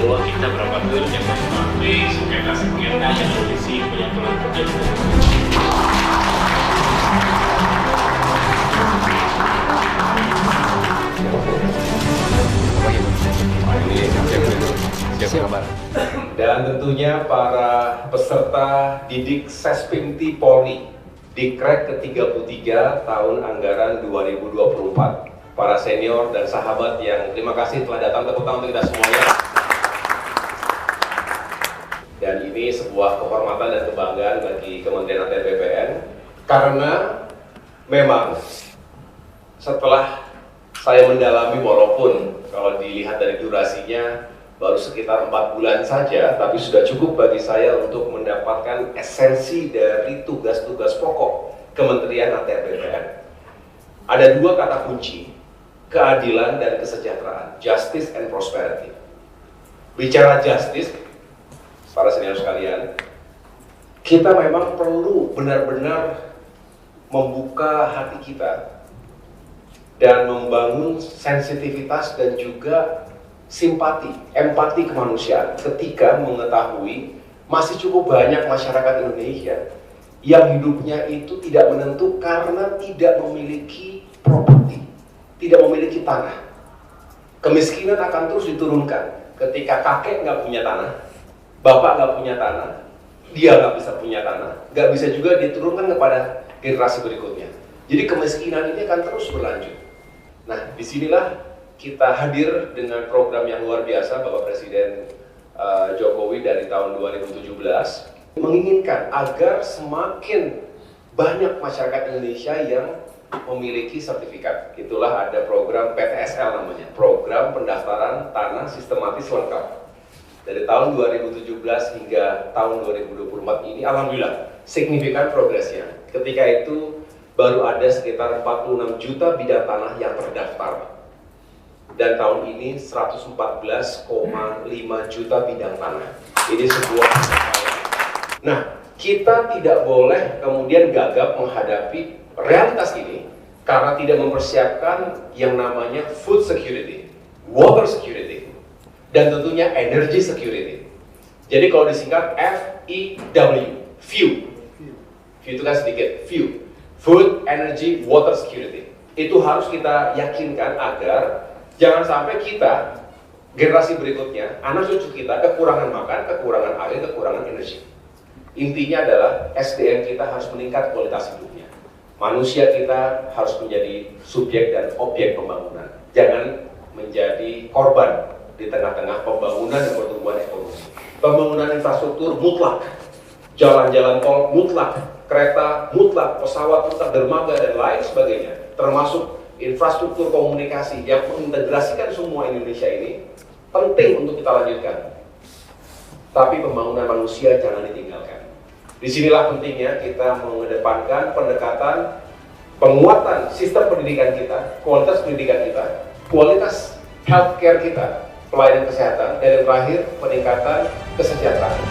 bahwa kita berapa tur yang memakai skena yang berisi penyatuan tertentu. Dan tentunya para peserta didik Sespimti Polri Dikrek ke-33 tahun anggaran 2024. Para senior dan sahabat yang terima kasih telah datang, tepuk tangan untuk kita semuanya. Dan ini sebuah kehormatan dan kebanggaan bagi Kementerian ATR BPN, karena memang setelah saya mendalami, walaupun kalau dilihat dari durasinya baru sekitar 4 bulan saja, tapi sudah cukup bagi saya untuk mendapatkan esensi dari tugas-tugas pokok Kementerian ATR BPN. Ada dua kata kunci, keadilan dan kesejahteraan, justice and prosperity. Bicara justice, para senior sekalian, kita memang perlu benar-benar membuka hati kita dan membangun sensitivitas dan juga simpati, empati kemanusiaan ketika mengetahui masih cukup banyak masyarakat Indonesia yang hidupnya itu tidak menentu karena tidak memiliki properti, tidak memiliki tanah. Kemiskinan akan terus diturunkan ketika kakek nggak punya tanah, bapak nggak punya tanah, dia nggak bisa punya tanah, nggak bisa juga diturunkan kepada generasi berikutnya. Jadi kemiskinan ini akan terus berlanjut. Nah, disinilah kita hadir dengan program yang luar biasa. Bapak Presiden Jokowi dari tahun 2017 menginginkan agar semakin banyak masyarakat Indonesia yang memiliki sertifikat. Itulah ada program PTSL namanya, Program Pendaftaran Tanah Sistematis Lengkap. Dari tahun 2017 hingga tahun 2024 ini, alhamdulillah signifikan progresnya. Ketika itu baru ada sekitar 46 juta bidang tanah yang terdaftar. Dan tahun ini 114,5 juta bidang tanah. Ini sebuah pencapaian. Nah, kita tidak boleh kemudian gagap menghadapi realitas ini karena tidak mempersiapkan yang namanya food security, water security, dan tentunya energy security. Jadi kalau disingkat FEW, FEW itu kan sedikit, FEW, food, energy, water security. Itu harus kita yakinkan agar jangan sampai kita, generasi berikutnya, anak cucu kita kekurangan makan, kekurangan air, kekurangan energi. Intinya adalah SDM kita harus meningkat kualitas hidupnya. Manusia kita harus menjadi subjek dan objek pembangunan. Jangan menjadi korban di tengah-tengah pembangunan dan pertumbuhan ekonomi. Pembangunan infrastruktur mutlak, jalan-jalan tol mutlak, kereta mutlak, pesawat mutlak, dermaga dan lain sebagainya, termasuk infrastruktur komunikasi yang mengintegrasikan semua Indonesia ini penting untuk kita lanjutkan. Tapi pembangunan manusia jangan ditinggalkan. Disinilah pentingnya kita mengedepankan pendekatan penguatan sistem pendidikan kita, kualitas pendidikan kita, kualitas healthcare kita, pelayanan kesehatan, dan yang terakhir peningkatan kesejahteraan.